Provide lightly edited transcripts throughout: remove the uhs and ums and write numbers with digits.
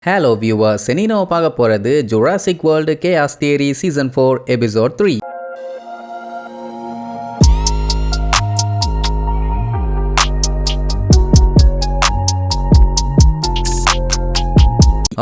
Hello viewers, இனி நம்ம பார்க்க போகிறது Jurassic world chaos theory season 4 episode 3.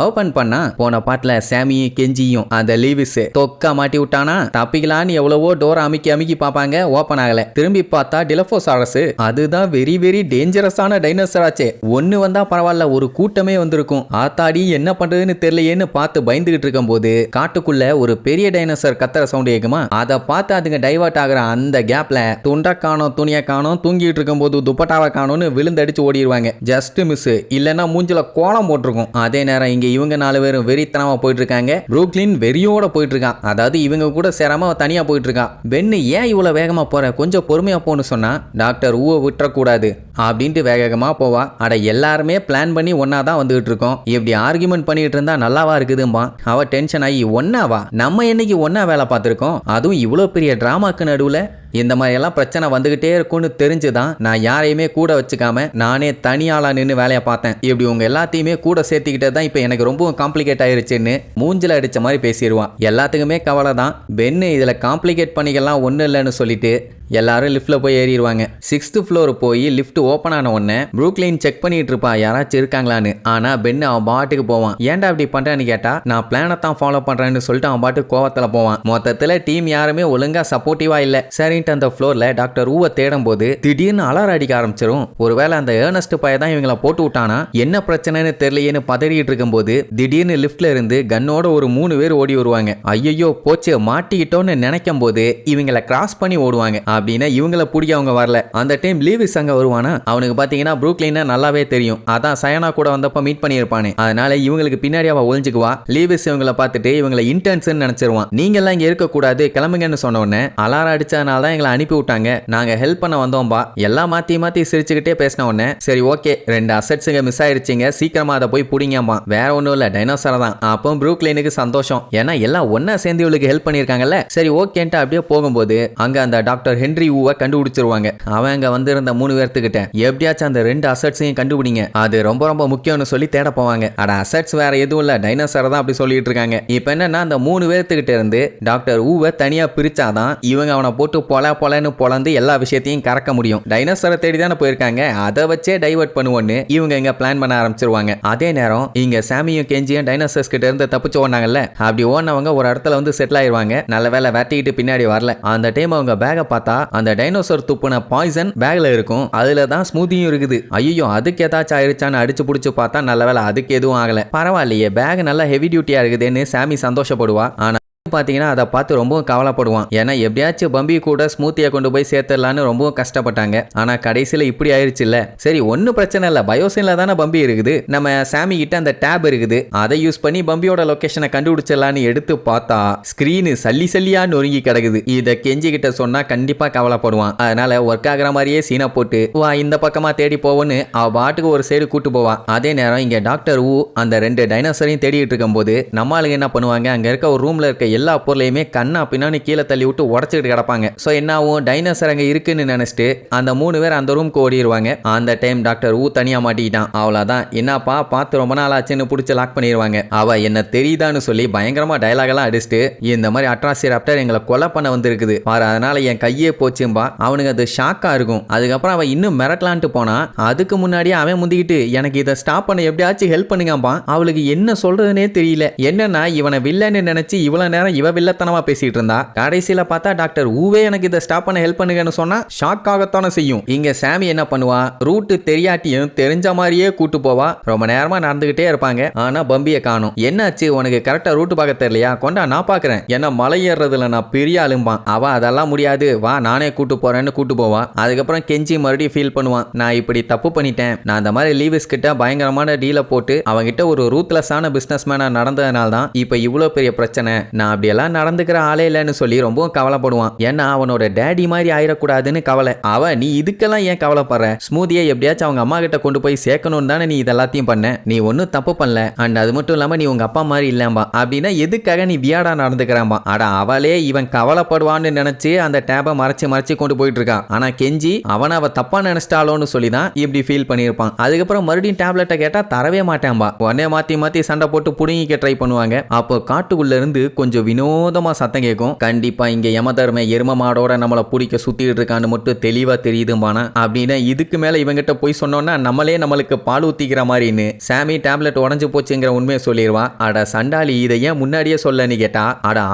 Open பண்ணா போன பாட்டுல சாமியும் கெஞ்சியும் அந்த லீவிஸ் தொக்கா மாட்டி விட்டானா. தப்பிக்கலான்னு எவ்வளவோ டோர் அமுக்கி பாப்பாங்க, ஓபன் ஆகல. திரும்பி பார்த்தா டிலோஃபோசாரஸ். அதுதான் வெரி வெரி டேஞ்சரஸான டைனோசர் ஆச்சே. ஒன்னு வந்தா பரவாயில்ல, ஒரு கூட்டமே வந்திருக்கும். ஆத்தாடி என்ன பண்றதுன்னு தெரியலையேன்னு பார்த்து பயந்துகிட்டு இருக்கும் போது காட்டுக்குள்ள ஒரு பெரிய டைனோசர் கத்துற சவுண்ட் கேக்குமா. அதை பார்த்து அதுங்க டைவர்ட் ஆகுற அந்த கேப்ல துண்டை காணோம், துணியை காணோம், தூங்கிட்டு இருக்கும் போது துப்பட்டாவை காணோம்னு விழுந்தடிச்சு ஓடிடுவாங்க. ஜஸ்ட் மிஸ், இல்லைன்னா மூஞ்சில கோலம் போட்டிருக்கும். அதே நேரம் இவங்க 4 பேரும் வெறித்தனமா போயிட்டு இருக்காங்க. புரூக்லின் வெறியோட போயிட்டு இருக்கான். அதாவது இவங்க கூட சேராம தனியா போயிட்டு இருக்கான். பென்னு ஏன் இவ்வளவு வேகமா போற, கொஞ்சம் பொறுமையா போன்னு சொன்னா டாக்டர் ஊவை விட்டுறக்கூடாது அப்படின்ட்டு வேகமா போவா. அட எல்லாருமே பிளான் பண்ணி ஒன்னாதான் வந்துகிட்டு இருக்கோம், இப்படி ஆர்குமெண்ட் பண்ணிட்டு இருந்தா நல்லாவா இருக்குதும்பா. அவ டென்ஷன் ஆகி ஒன்னாவா, நம்ம என்னைக்கு ஒன்னா வேலை பார்த்திருக்கோம், அதுவும் இவ்வளவு பெரிய டிராமாக்கு நடுவுல இந்த மாதிரி எல்லாம் பிரச்சனை வந்துகிட்டே இருக்கும்னு தெரிஞ்சுதான் நான் யாரையுமே கூட வச்சுக்காம நானே தனியாளா நின்று வேலையை பார்த்தேன். இப்படி உங்க எல்லாத்தையுமே கூட சேர்த்துக்கிட்டே தான் இப்போ எனக்கு ரொம்பவும் காம்ப்ளிகேட் ஆயிருச்சுன்னு மூஞ்சில அடிச்ச மாதிரி பேசிடுவான். எல்லாத்துக்குமே கவலை தான். பென்னு இதுல காம்ப்ளிகேட் பண்ணிக்கலாம் ஒன்றும் இல்லைன்னு சொல்லிட்டு எல்லாரும் லிஃப்ட்ல போய் ஏறிடுவாங்க. 6th ஃப்ளோர் போய் லிஃப்ட் ஓப்பன் ஆன உடனே புரூக்லின் செக் பண்ணிட்டு இருப்பா யாராச்சும் இருக்காங்களான்னு. ஆனா பென்னு அவன் பாட்டுக்கு போவான். ஏன்டா அப்படி பண்றேன்னு கேட்டா நான் பிளானை தான் ஃபாலோ பண்றேன்னு சொல்லிட்டு அவன் பாட்டுக்கு கோவத்துல போவான். மொத்தத்துல டீம் யாருமே ஒழுங்கா சப்போர்ட்டிவா இல்ல. சரின்ட்டு அந்த ஃப்ளோர்ல டாக்டர் ஊவை தேடும் போது திடீர்னு அலாரம் அடிக்க ஆரம்பிச்சிரும். ஒருவேளை அந்த ஏர்னஸ்ட் பைய தான் இவங்களை போட்டு விட்டானா, என்ன பிரச்சனைன்னு தெரியலையேன்னு பதறிட்டு இருக்கும் போது திடீர்னு லிஃப்ட்ல இருந்து கன்னோட ஒரு 3 பேர் ஓடி வருவாங்க. ஐயோ போச்சு மாட்டிக்கிட்டோன்னு நினைக்கும் போது இவங்களை கிராஸ் பண்ணி ஓடுவாங்க. அப்படின்னா இவங்களை பிடிக்க அவங்க வரல. அந்த டைம் லீவிஸ் அங்க வருவானா. அவனுக்கு பாத்தீங்கன்னா புரூக்லின் நல்லாவே தெரியும். அதான் சயனா கூட வந்தப்ப மீட் பண்ணியிருப்பானே. அதனால இவங்களுக்கு பின்னாடி அவ ஒளிஞ்சுக்குவா. லீவிஸ் இவங்களை பார்த்துட்டு இவங்களை இன்டர்ன்ஸ் நினைச்சிருவான். நீங்க எல்லாம் இங்க இருக்க கூடாது, கிளம்புங்கன்னு சொன்ன உடனே அலாரம் அடிச்சதுனால தான் எங்களை அனுப்பி விட்டாங்க, நாங்க ஹெல்ப் பண்ண வந்தோம்பா. எல்லாம் மாத்தி சிரிச்சுக்கிட்டே பேசின உடனே சரி ஓகே 2 அசெட்ஸுங்க மிஸ் ஆயிடுச்சிங்க, சீக்கிரமா அதை போய் பிடிங்கம்மா. வேற ஒன்றும் இல்ல, டைனோசர் தான். அப்போ புரூக்லினுக்கு சந்தோஷம், ஏன்னா எல்லாம் ஒன்னா சேர்ந்து இவளுக்கு ஹெல்ப் பண்ணியிருக்காங்கல்ல. சரி ஓகேன்ட்டு அப்படியே போகும்போது அங்க அந்த டாக்டர் ஹென்ரி ஊவை கண்டுபிடிச்சிருவாங்க. அவங்க வந்திருந்த 3 பேர்த்துக்கிட்ட எப்படியாச்சும் அந்த 2 அசெட்ஸையும் கண்டுபிடிங்க, அது ரொம்ப ரொம்ப முக்கியம்னு சொல்லி தேட போவாங்க. அட அசெட்ஸ் வேற எதுவும் இல்ல, டைனோசர் தான் அப்படி சொல்லிட்டு இருக்காங்க. இப்போ என்னன்னா அந்த 3 பேர்த்துக்கிட்ட இருந்து டாக்டர் ஊவை தனியா பிரிச்சாதான் இவங்க அவனை போட்டு பொலன்னு பொலந்து எல்லா விஷயத்தையும் கறக்க முடியும். டைனோசரை தேடி தானே போயிருக்காங்க, அதை வச்சே டைவர்ட் பண்ணுவோன்னு இவங்க இங்க பிளான் பண்ண ஆரம்பிச்சிருவாங்க. அதே நேரம் இங்க சாமியும் கெஞ்சியும் டைனோசர்ஸ் கிட்ட இருந்து தப்பிச்சு ஓடினாங்கல்ல, அப்படி ஓடினவங்க ஒரு இடத்துல வந்து செட்டில் ஆயிருவாங்க. நல்ல வேலை வெட்டிக்கிட்டு பின்னாடி வரல. அந்த டைம் அவங்க பேக பார்த்தா அந்த டைனோசர் துப்புன பாய்சன் பேக்ல இருக்கும். அதுல தான் ஸ்மூதியும் இருக்குது. ஐயோ அதுக்கு ஏதாச்சும் ஆயிருச்சான்னு அடிச்சு புடிச்சு பார்த்தா நல்ல வேலை அதுக்கு எதுவும் ஆகல. பரவாயில்லையே, பேக் நல்லா ஹெவி டியூட்டியா இருக்குதுன்னு சாமி சந்தோஷப்படுவா. ஆனா பாத்தீங்கன்னா அதை பார்த்து ரொம்பவும் கவலைப்படுவான். ஏன்னா எப்படியாச்சும் பம்பி கூட ஸ்மூத்தியை கொண்டு போய் சேர்த்துடலான்னு ரொம்பவும் கஷ்டப்பட்டாங்க. ஆனா கடைசியில இப்படி ஆயிருச்சு இல்ல. சரி ஒன்னும் பிரச்சனை இல்ல, பயோசின்ல தானே பம்பி இருக்குது, நம்ம சாமி கிட்ட அந்த டேப் இருக்குது, அதை யூஸ் பண்ணி பம்பியோட லொகேஷனை கண்டுபிடிச்சிடலான்னு எடுத்து பார்த்தா ஸ்கிரீனு சல்லியா நொறுங்கி கிடக்குது. இதை கெஞ்சி கிட்ட சொன்னா கண்டிப்பா கவலைப்படுவான். அதனால ஒர்க் ஆகிற மாதிரியே சீனை போட்டு வா இந்த பக்கமா தேடி போவோன்னு அவ பாட்டுக்கு ஒரு சைடு கூட்டு போவா. அதே நேரம் இங்க டாக்டர் ஊ அந்த 2 டைனோசரையும் தேடிட்டு இருக்கும் போது நம்ம ஆளுங்க என்ன பண்ணுவாங்க, அங்க இருக்க ஒரு ரூம்ல இருக்க எல்லா பொருளையுமே கண்ணா பின்னாடி கீழே தள்ளி விட்டு உடச்சிட்டு கிடப்பாங்க. சோ என்னாவும் டைனோசர் அங்க இருக்குன்னு நினைச்சிட்டு அந்த 3 பேர் அந்த ரூம்க்கு ஓடிடுவாங்க. அந்த டைம் டாக்டர் ஊ தனியா மாட்டிக்கிட்டான். அவ்வளவுதான், என்னப்பா பார்த்து ரொம்ப நாள் ஆச்சுன்னு பிடிச்சி லாக் பண்ணிடுவாங்க. அவ என்ன தெரியுதான்னு சொல்லி பயங்கரமா டயலாக் எல்லாம் அடிச்சுட்டு இந்த மாதிரி அட்ராசிராப்டர் எங்களை கொலை பண்ண வந்திருக்குது பாரு, அதனால என் கையே போச்சும்பா. அவனுக்கு அது ஷாக்கா இருக்கும். அதுக்கப்புறம் அவன் இன்னும் மிரட்டலான்ட்டு போனா அதுக்கு முன்னாடியே அவன் முந்திக்கிட்டு எனக்கு இதை ஸ்டாப் பண்ண எப்படியாச்சும் ஹெல்ப் பண்ணுங்கப்பா. அவளுக்கு என்ன சொல்றதுனே தெரியல. என்னன்னா இவனை வில்லன்னு நினைச்சு இவ்வளவு நேரம் இவ வில்லத்தனமா பேசிட்டு இருந்தா. கடைசியில பார்த்தா டாக்டர் ஊவே எனக்கு இதை ஸ்டாப் பண்ண ஹெல்ப் பண்ணுங்கன்னு சொன்னா ஷாக் ஆகத்தானே செய்யும். இங்க சாமி என்ன பண்ணுவா, ரூட் தெரியாட்டியும் தெரிஞ்ச மாதிரியே கூட்டு போவா. ரொம்ப நேரமா நடந்துகிட்டே இருப்பாங்க. ஆனா பம்பியை காணும். என்னாச்சு உனக்கு கரெக்டா ரூட் பார்க்க தெரியலையா, கொண்டா நான் பாக்குறேன், என்ன மலை ஏறுறதுல நான் பெரிய ஆளும்பான். அவ அதெல்லாம் முடியாது, வா நானே கூட்டு போறேன்னு கூட்டு போவா. அதுக்கப்புறம் கெஞ்சி மறுபடியும் ஃபீல் பண்ணுவான், நான் இப்படி தப்பு பண்ணிட்டேன், நான் அந்த மாதிரி லீவிஸ் கிட்ட பயங்கரமான டீலை போட்டு அவங்கிட்ட ஒரு ரூத்லெஸ்ஸான பிசினஸ் மேனா நடந்ததுனால தான் இப்ப இவ்வளவு பெரிய பிரச்சனை, நான் அப்படியெல்லாம் நடந்துக்கிற ஆளே இல்லைன்னு சொல்லி ரொம்பவும் கவலைப்படுவான். ஏன்னா அவனோட டேடி மாதிரி ஆயிடக்கூடாதுன்னு கவலை. நீ இதுக்கெல்லாம் ஏன் கவலைப்படுற? ஸ்மூதியை எப்படியாச்சும் அவங்க அம்மா கிட்ட கொண்டு போய் சேர்க்கணும் தானே நீ இதெல்லாத்தையும் பண்ண. நீ ஒன்னும் தப்பு பண்ணல. அண்ட் அது மட்டும் இல்லாம நீ உங்க அப்பா மாதிரி இல்லம்பா. அப்படின்னா எதுக்காக நீ வியாடா நடந்துக்கிறான்பா. அவளே இவன் கவலைப்படுவான்னு நினைச்சு அந்த டேபை மறைச்சு மறைச்சு கொண்டு போயிட்டு இருக்கான். ஆனா கெஞ்சி அவ தப்பா நினைச்சிட்டாலோன்னு சொல்லிதான் இப்படி ஃபீல் பண்ணிருப்பான். அதுக்கப்புறம் மறுபடியும் டேப்லெட்டை கேட்டா தரவே மாட்டேன்பா. உடனே மாத்தி மாத்தி சண்டை போட்டு புடுங்கிக்க ட்ரை பண்ணுவாங்க. அப்போ காட்டுக்குள்ள இருந்து கொஞ்சம் வினோதமா சத்தம் கேட்கும். கண்டிப்பா இங்க யமதர்ம எரும மாடோட நம்மளை பிடிக்க சுத்திட்டு இருக்கான்னு மட்டும் தெளிவா தெரியுதும்பானா. அப்படின்னா இதுக்கு மேல இவங்கிட்ட போய் சொன்னோம்னா நம்மளுக்கு பால் ஊத்திக்கிற மாதிரின்னு சாமி டேப்லெட் உடஞ்சு போச்சுங்கிற உண்மையை சொல்லிடுவான். சண்டாளி இதை ஏன் முன்னாடியே சொல்லன்னு கேட்டா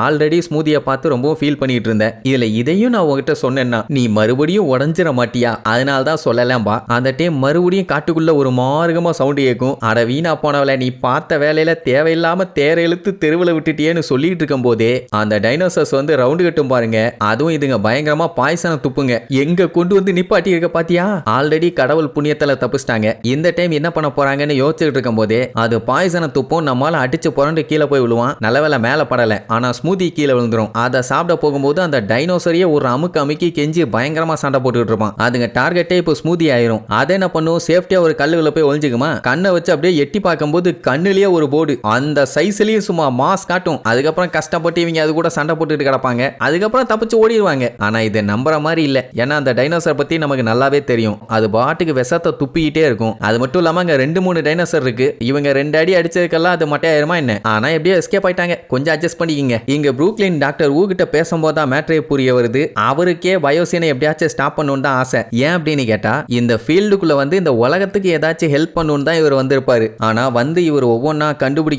ஆல்ரெடி ஸ்மூதியை பார்த்து ரொம்ப ஃபீல் பண்ணிட்டு இருந்தேன். இதுல இதையும் நான் உங்ககிட்ட சொன்னேன்னா நீ மறுபடியும் உடஞ்சிட மாட்டியா, அதனால தான் சொல்லலாம்பா. அந்த டைம் மறுபடியும் காட்டுக்குள்ள ஒரு மார்க்கமா சவுண்டு கேட்கும். வீணா போனவளை நீ பார்த்த வேலையில தேவையில்லாம தேர இழுத்து தெருவில் விட்டுட்டியேன்னு சொல்லிட்டு இருக்கும் போதே அந்த டைனோசர்ஸ் வந்து ரவுண்டு கட்டும் பாருங்க. அதுவும் இதுங்க பயங்கரமா பாய்சனை துப்புங்க. எங்க கொண்டு வந்து நிப்பாட்டி இருக்க பாத்தியா? ஆல்ரெடி கடவுள் புண்ணியத்துல தப்பிச்சிட்டாங்க. இந்த டைம் என்ன பண்ண போறாங்கன்னு யோசிச்சுட்டு இருக்கும் போதே அது பாய்சனை துப்பும். நம்மால அடிச்சு புரண்டு கீழே போய் விழுவான். நல்லவேளை மேல படல. ஆனா ஸ்மூதி கீழே விழுந்துரும். அதை சாப்பிட போகும்போது அந்த டைனோசரையே ஒரு அமுக்கி கெஞ்சி பயங்கரமா சண்டை போட்டுட்டு இருப்பான். அதுங்க டார்கெட்டே இப்போ ஸ்மூதி ஆயிரும். அதை என்ன பண்ணும், சேஃப்டியா ஒரு கல்லுல போய் ஒளிஞ்சுக்குமா. கண்ணை வச்சு அப்படியே எட்டி பார்க்கும்போது கண்ணுலயே ஒரு போர்டு அந்த சைஸ்லயும் சும்மா மாஸ் காட்டும். அதுக்கப்புறம் கஷ்டப்பட்டு இவங்க அது கூட சண்டை போட்டுட்டு கிடப்பாங்க. அதுக்கப்புறம் தப்பிச்சு ஓடிடுவாங்க. ஆனா இதை நம்புற மாதிரி இல்ல. ஏன்னா அந்த டைனோசர் பத்தி நமக்கு நல்லாவே தெரியும். அது பாட்டுக்கு விஷத்தை துப்பிக்கிட்டே இருக்கும். அது மட்டும் இல்லாம அங்க 2-3 டைனோசர் இருக்கு. இவங்க 2 அடி அடிச்சதுக்கெல்லாம் அது மட்டையாயிருமா என்ன? ஆனா எப்படியோ எஸ்கேப் ஆயிட்டாங்க. கொஞ்சம் அட்ஜஸ்ட் பண்ணிக்கிங்க. இங்க ப்ரூக்லின் டாக்டர் ஊ கிட்ட பேசும்போது தான் மேட்ரே புரிய வருது. அவருக்கே பயோசினை எப்படியாச்சும் ஸ்டாப் பண்ணணும்னு தான் ஆசை. ஏன் அப்படின்னு கேட்டா இந்த ஃபீல்டுக்குள்ள வந்து இந்த உலகத்துக்கு ஏதாச்சும் ஹெல்ப் பண்ணணும்னு தான் இவர் வந்திருப்பாரு. ஆனா வந்து இவர் ஒவ்வொன்னா கண்டுபிடிக்க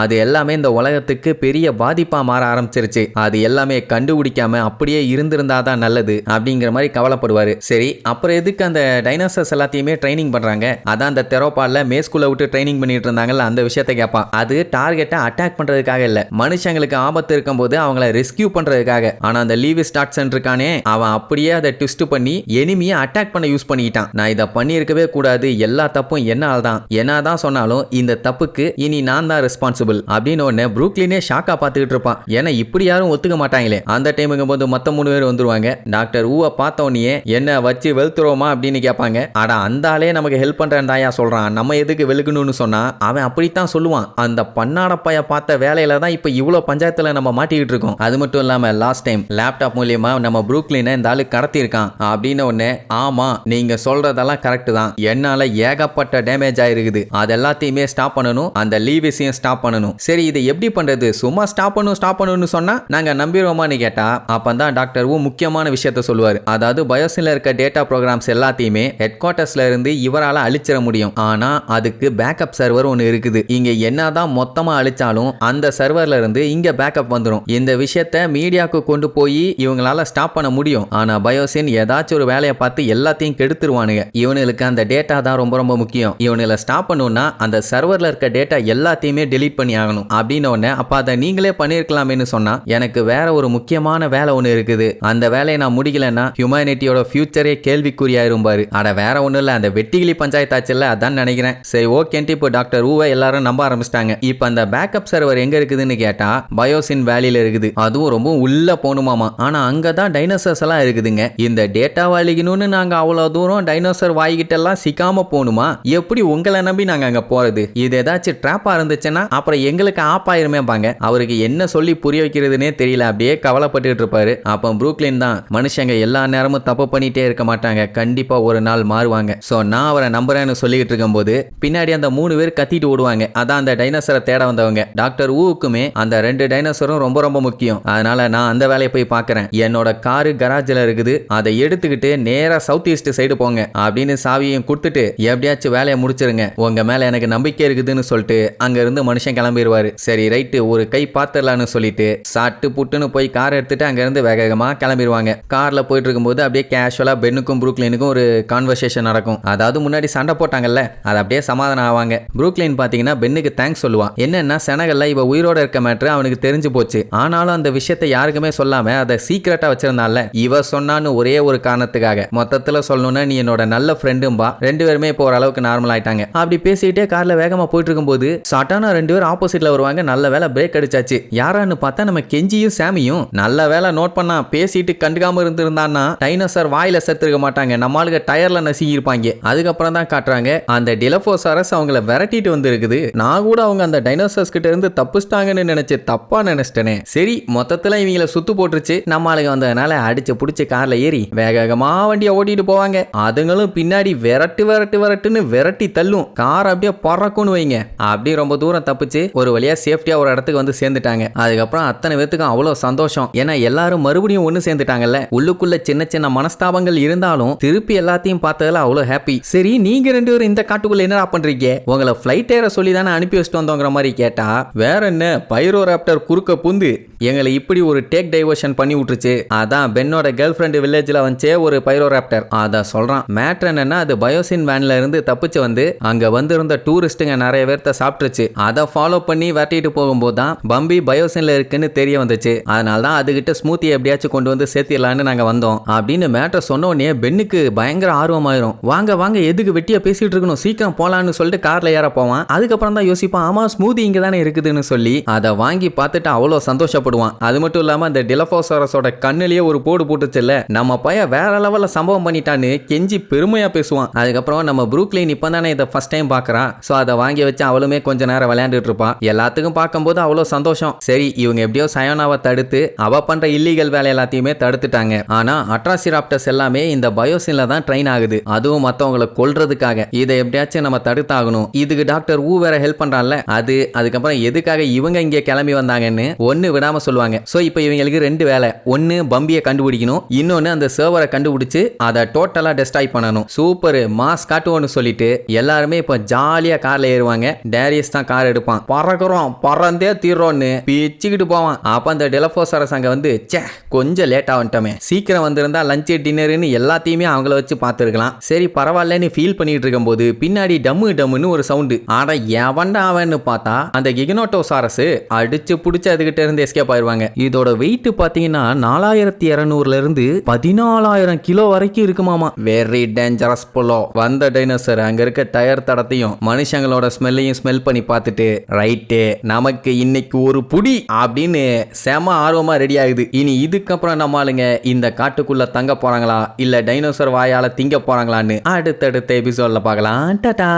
அது எல்லாமே இந்த உலகத்துக்கு பெரிய பாதிப்பா மாற ஆரம்பிச்சிருச்சு. அது எல்லாமே கண்டுபிடிக்காம அப்படியே இருந்திருந்தாதான் நல்லது அப்படிங்கிற மாதிரி கவலைப்படுவாரு. சரி, அப்புறம் எதுக்கு அந்த டைனோசர்ஸ் எல்லாத்தையுமே ட்ரைனிங் பண்றாங்க? அதான் அந்த தெரோபால்ல மேஸ்குள்ள விட்டு ட்ரைனிங் பண்ணிட்டு இருந்தாங்கல்ல, அந்த விஷயத்தை கேட்பான். அது டார்கெட்டை அட்டாக் பண்றதுக்காக இல்ல, மனுஷங்களுக்கு ஆபத்து இருக்கும் போது அவங்கள ரெஸ்கியூ பண்றதுக்காக. ஆனா அந்த லீவிஸ் டாட்சன் இருக்கானே, அவன் அப்படியே அதை ட்விஸ்ட் பண்ணி எனிமியை அட்டாக் பண்ண யூஸ் பண்ணிட்டான். நான் இதை பண்ணியிருக்கவே கூடாது, எல்லா தப்பும் என்னால் தான். என்னதான் சொன்னாலும் இந்த தப்புக்கு இனி நான் தான் ரெஸ்பான்சிபிள் அப்படின்னு ஒன்னு ப்ரூக்லினே ஷாக்கா பார்த்துக்கிட்டு இருப்பான். ஏன்னா இப்படி யாரும் ஒத்துக்க மாட்டாங்களே. அந்த டைமுக்கு போது மொத்த 3 பேர் வந்துருவாங்க. டாக்டர் ஊவை பார்த்த உடனே என்ன வச்சு வெளுத்துருவோமா அப்படின்னு கேட்பாங்க. அந்த ஆளே நமக்கு ஹெல்ப் பண்றேன் தாயா சொல்றான், நம்ம எதுக்கு வெளுக்கணும்னு சொன்னா அவன் அப்படித்தான் சொல்லுவான். அந்த பன்னாடப்பைய பார்த்த வேலையில தான் இப்ப இவ்வளவு பஞ்சாயத்துல நம்ம மாட்டிக்கிட்டு இருக்கோம். அது மட்டும் இல்லாம லாஸ்ட் டைம் லேப்டாப் மூலியமா நம்ம ப்ரூக்லினை இந்த ஆளு கடத்தி இருக்கான் அப்படின்னு ஒன்னு. ஆமா, நீங்க சொல்றதெல்லாம் கரெக்ட் தான். என்னால ஏகப்பட்ட டேமேஜ் ஆயிருக்குது. அது எல்லாத்தையுமே ஸ்டாப் பண்ணணும். அந்த லீவிஸையும் ஸ்டாப் பண்ணணும். சரி, இதை எப்படி பண்றது? சும்மா ஸ்டாப் பண்ணணும்னு சொன்னா நாங்க நம்பிடுவோமான்னு கேட்டா அப்பதான் டாக்டர் ஊ முக்கியமான விஷயத்த சொல்லுவாரு. அதாவது பயோசின்ல இருக்க டேட்டா ப்ரோக்ராம்ஸ் எல்லாத்தையுமே ஹெட் குவார்ட்டர்ஸ்ல இருந்து இவரால அழிச்சிட முடியும். ஆனா அதுக்கு பேக்கப் சர்வர் ஒன்னு இருக்குது. இங்க என்னதான் மொத்தமா அழிச்சாலும் அந்த சர்வர்ல இருந்து இங்க பேக்கப் வந்துடும். இந்த விஷயத்த மீடியாவுக்கு கொண்டு போய் இவங்களால ஸ்டாப் பண்ண முடியும். ஆனா பயோசின் ஏதாச்சும் ஒரு வேலையை பார்த்து எல்லாத்தையும் கெடுத்துருவானுங்க. இவனுக்கு அந்த டேட்டா தான் ரொம்ப ரொம்ப முக்கியம். இவனுல ஸ்டாப் பண்ணணும்னா அந்த சர்வர்ல இருக்க டேட்டா எல்லாத்தையுமே டெலீட் பண்ணி ஆகணும் அப்படின்னு ஒன்னு. அப்ப அதை நீங்களே பண்ணிருக்கலாமேன்னு சொன்னா எனக்கு வேற ஒரு முக்கியமான வேலை ஒன்னு இருக்குது. அந்த வேலையை நான் முடிக்கலன்னா ஹியூமனிட்டியோட ஃபியூச்சரே கேள்விக்குறியாயிரும் பாரு. வேற ஒண்ணு இல்ல, அந்த வெட்டிகிளி பஞ்சாயத்தாச்சுல அதான் நினைக்கிறேன். சரி, ஓகேன்ட்டு இப்போ டாக்டர் ஊவை எல்லாரும் நம்ப ஆரம்பிச்சிட்டாங்க. இப்போ அந்த பேக்கப் சர்வர் எங்க இருக்குதுன்னு கேட்டா பயோசின் வேலியில இருக்குது. அதுவும் ரொம்ப உள்ள போகணுமாமா. ஆனா அங்கதான் டைனோசர்ஸ் எல்லாம் இருக்குதுங்க. இந்த டேட்டா வாழிக்கணும்னு நாங்க அவ்வளவு தூரம் டைனோசர் வாய்கிட்ட எல்லாம் சிக்காம போகணுமா? எப்படி உங்களை நம்பி நாங்க அங்க போறது? இது ஏதாச்சும் ட்ராப்பா இருந்துச்சுன்னா அப்புறம் எங்களுக்கு ஆப்பாயிருமே பாங்க. அவருக்கு என்ன சொல்லி புரிய வைக்கிறதுனே தெரியல. அப்படியே கவலைப்பட்டு இருப்பாரு. அப்ப ப்ரூக்லின் தான், மனுஷங்க எல்லா நேரமும் தப்பு பண்ணிட்டே இருக்க மாட்டாங்க, கண்டிப்பா ஒரு நாள் மாறுவாங்க. சோ நான் அவரை நம்புறேன்னு சொல்லிட்டு இருக்கும் போது பின்னாடி அந்த 3 பேர் கத்திட்டு ஓடுவாங்க. அதான் அந்த டைனோசரை தேட வந்தவங்க. டாக்டர் ஊவுக்குமே அந்த 2 டைனோசரும் ரொம்ப ரொம்ப முக்கியம். அதனால நான் அந்த வேலையை போய் பார்க்கறேன். என்னோட காரு கராஜ்ல இருக்குது, அதை எடுத்துக்கிட்டு நேரா சவுத் ஈஸ்ட் சைடு போங்க அப்படின்னு சாவியையும் கொடுத்துட்டு எப்படியாச்சும் வேலையை முடிச்சிருங்க, உங்க மேல எனக்கு நம்பிக்கை இருக்குதுன்னு சொல்லிட்டு அங்க இருந்து மனுஷன் கிளம்பிடுவாரு. சரி ரைட்டு, ஒரு கை பாத்துடலான்னு சொல்லிட்டு சாட்டு புட்டுன்னு போய் கார் எடுத்துட்டு அங்க இருந்து வேகமா கிளம்பிடுவாங்க. கார்ல போயிட்டு இருக்கும்போது அப்படியே கேஷுவலா பென்னுக்கும் ப்ரூக்லினுக்கும் ஒரு கான்வர்சேஷன் நடக்கும். அதாவது முன்னாடி சண்டை போட்டாங்கல்ல, அது அப்படியே சமாதானம் ஆவாங்க. ப்ரூக்லின் பாத்தீங்கன்னா பென்னுக்கு தேங்க்ஸ் சொல்லுவான். என்னன்னா செனகல்ல இவ உயிரோட இருக்க மேட்ரு அவனுக்கு தெரிஞ்சு போச்சு. ஆனாலும் அந்த விஷயத்தை யாருக்குமே சொல்லாம அதை சீக்கிரட்டா வச்சிருந்தால, இவ சொன்னான்னு ஒரே ஒரு காரணத்துக்காக. மொத்தத்துல சொல்லணும்னா நீ என்னோட நல்ல ஃப்ரெண்டும்பா. 2 பேருமே இப்போ ஓரளவுக்கு நார்மல் ஆயிட்டாங்க. அப்படி பேசிட்டே கார்ல வேகமா போயிட்டு இருக்கும்போது சட்டானா 2 பேர் ஆப்போசிட்ல வருவாங்க. நல்ல வேலை பிரேக் அடிச்சாச்சு. கண்டுபிடிச்சாச்சு. யாரான்னு பார்த்தா நம்ம கெஞ்சியும் சாமியும். நல்ல வேலை நோட் பண்ணா, பேசிட்டு கண்டுக்காம இருந்திருந்தான்னா டைனோசர் வாயில செத்துருக்க மாட்டாங்க, நம்மளுக்கு டயர்ல நசுங்கி இருப்பாங்க. அதுக்கப்புறம் தான் காட்டுறாங்க அந்த டிலோபோசாரஸ் அவங்கள விரட்டிட்டு வந்து இருக்குது. நான் கூட அவங்க அந்த டைனோசர்ஸ் கிட்ட இருந்து தப்பிச்சிட்டாங்கன்னு நினைச்சு தப்பா நினைச்சிட்டேனே. சரி, மொத்தத்துல இவங்கள சுத்து போட்டுருச்சு. நம்மளுக்கு வந்ததுனால அடிச்சு புடிச்சு கார்ல ஏறி வேகமா வண்டியை ஓட்டிட்டு போவாங்க. அதுங்களும் பின்னாடி விரட்டுன்னு விரட்டி தள்ளும். கார் அப்படியே பறக்கும்னு வைங்க. அப்படி ரொம்ப தூரம் தப்பிச்சு ஒரு வழியா சேஃப்டியா ஒரு இடத்துக்கு வந்து சேர்ந்துட்டாங்க. அதுக்கப்புறம் அத்தனை பேத்துக்கும் அவ்வளவு சந்தோஷம். ஏன்னா எல்லாரும் மறுபடியும் ஒண்ணு சேர்ந்துட்டாங்கல்ல. உள்ளுக்குள்ள சின்ன சின்ன மனஸ்தாபங்கள் இருந்தாலும் திருப்பி எல்லாத்தையும் பார்த்ததுல அவ்வளவு ஹாப்பி. சரி, நீங்க ரெண்டு பேரும் இந்த காட்டுக்குள்ள என்னடா பண்றீங்க? உங்களை ஃபிளைட் ஏற சொல்லி தானே அனுப்பி வச்சுட்டு வந்தோங்கிற மாதிரி கேட்டா, வேற என்ன, பைரோராப்டர் குறுக்க புந்து எங்களை இப்படி ஒரு டேக் டைவர்ஷன் பண்ணி விட்டுருச்சு. அதான் பென்னோட கேர்ள் ஃப்ரெண்ட் வில்லேஜ்ல வந்துச்சே ஒரு பைரோராப்டர். அதான் சொல்றான். மேட்ரு என்னன்னா, அது பயோசின் வேன்ல இருந்து தப்பிச்சு வந்து அங்க வந்திருந்த டூரிஸ்டுங்க நிறைய பேர்த்த சாப்பிட்டுருச்சு. அதை ஃபாலோ பண்ணி வெட்டிட்டு போகும்போது தான் பம்பி பயோசின்ல இருக்குன்னு தெரிய வந்துச்சு. அதனால தான் அதுகிட்ட ஸ்மூத்தி எப்படியாச்சும் கொண்டு வந்து சேர்த்திடலான்னு நாங்க வந்தோம் அப்படின்னு மேட்ரை சொன்ன உடனே பென்னுக்கு பயங்கர ஆர்வமாயிரும். வாங்க வாங்க, எதுக்கு வெட்டியா பேசிட்டு இருக்கணும், சீக்கிரம் போலான்னு சொல்லிட்டு கார்ல ஏற போவான். அதுக்கப்புறம் தான் யோசிப்பான், ஆமா ஸ்மூத்தி இங்க தானே இருக்குதுன்னு சொல்லி அதை வாங்கி பார்த்துட்டு அவ்வளவு சந்தோஷப்படுவான். அது மட்டும் இல்லாம அந்த டிலோபோசாரஸோட கண்ணிலேயே ஒரு போடு போட்டுச்சுல்ல, நம்ம பையன் வேற லெவல்ல சம்பவம் பண்ணிட்டான்னு கெஞ்சி பெருமையா பேசுவான். அதுக்கப்புறம் நம்ம ப்ரூக்லின் இப்பதானே இதை ஃபர்ஸ்ட் டைம் பாக்குறா. சோ அதை வாங்கி வச்சு அவளுமே கொஞ்ச நேரம் விளையாண்டுட்டு இருப்பா. எல்லாத்துக்கும் பார்க்கும்போது அவ்வளவு சந்தோஷம். சரி, இவங்க எப்படியோ சயோனாவை தடுத்து அவ பண்ற இல்லீகல் வேலை எல்லாத்தையுமே தடுத்துட்டாங்க. ஆனா அட்ராசிராப்டர்ஸ் எல்லாமே இந்த பயோசின்ல தான் ட்ரெயின் ஆகுது, அதுவும் மத்தவங்களை கொல்றதுக்காக. இதை எப்படியாச்சும் நம்ம தடுத்தாகணும். இதுக்கு டாக்டர் ஊ வேற ஹெல்ப் பண்றான்ல, அதுக்கப்புறம் எதுக்காக இவங்க இங்க கிளம்பி வந்தாங்கன்னு ஒன்னு விடாம சொல்லுவாங்க. சோ இப்போ இவங்களுக்கு ரெண்டு வேலை. ஒன்னு பம்பியை கண்டுபிடிக்கணும், இன்னொன்னு அந்த சர்வரை கண்டுபிடிச்சு அதை டோட்டலா டெஸ்ட்ராய் பண்ணணும். சூப்பர் மாஸ் காட்டுவோன்னு சொல்லிட்டு எல்லாருமே இப்போ ஜாலியா கார்ல ஏறுவாங்க. டேரியஸ் தான் கார் எடுப்பான். பறக்குறோம், பறந்தே தீர்றோன்னு பிச்சுக்கிட்டு போவான். அப்ப அந்த டிலோபோசாரஸ் அங்க வந்து, சே கொஞ்சம் லேட்டா வந்துட்டோமே, சீக்கிரம் வந்திருந்தா லஞ்ச் டின்னர்னு எல்லாத்தையுமே அவங்கள வச்சு பார்த்துருக்கலாம். சரி பரவாயில்லன்னு ஃபீல் பண்ணிட்டு இருக்கும் போது பின்னாடி டம்முன்னு ஒரு சவுண்டு. ஆட எவன்டா அவன்னு பார்த்தா அந்த கிகனோட்டோசாரஸ் அடிச்சு புடிச்சு அதுகிட்ட இருந்து எஸ்கேப் ஆயிருவாங்க. இதோட வெயிட் பாத்தீங்கன்னா 4200 இருந்து 14000 கிலோ வரைக்கும் இருக்குமாமா. வெரி டேஞ்சரஸ் போலோ. வந்த டைனோசர் அங்க இருக்க டயர் தடத்தையும் மனுஷங்களோட ஸ்மெல்லையும் ஸ்மெல் பண்ணி பார்த்துட்டு, ரைட்டு நமக்கு இன்னைக்கு ஒரு புடி அப்படின்னு செம ஆர்வமா ரெடி ஆகுது. இனி இதுக்கப்புறம் நம்ம ஆளுங்க இந்த காட்டுக்குள்ள தங்க போறாங்களா இல்ல டைனோசர் வாயால திங்க போறாங்களான்னு அடுத்தடுத்த எபிசோட்ல பார்க்கலாம். டாடா.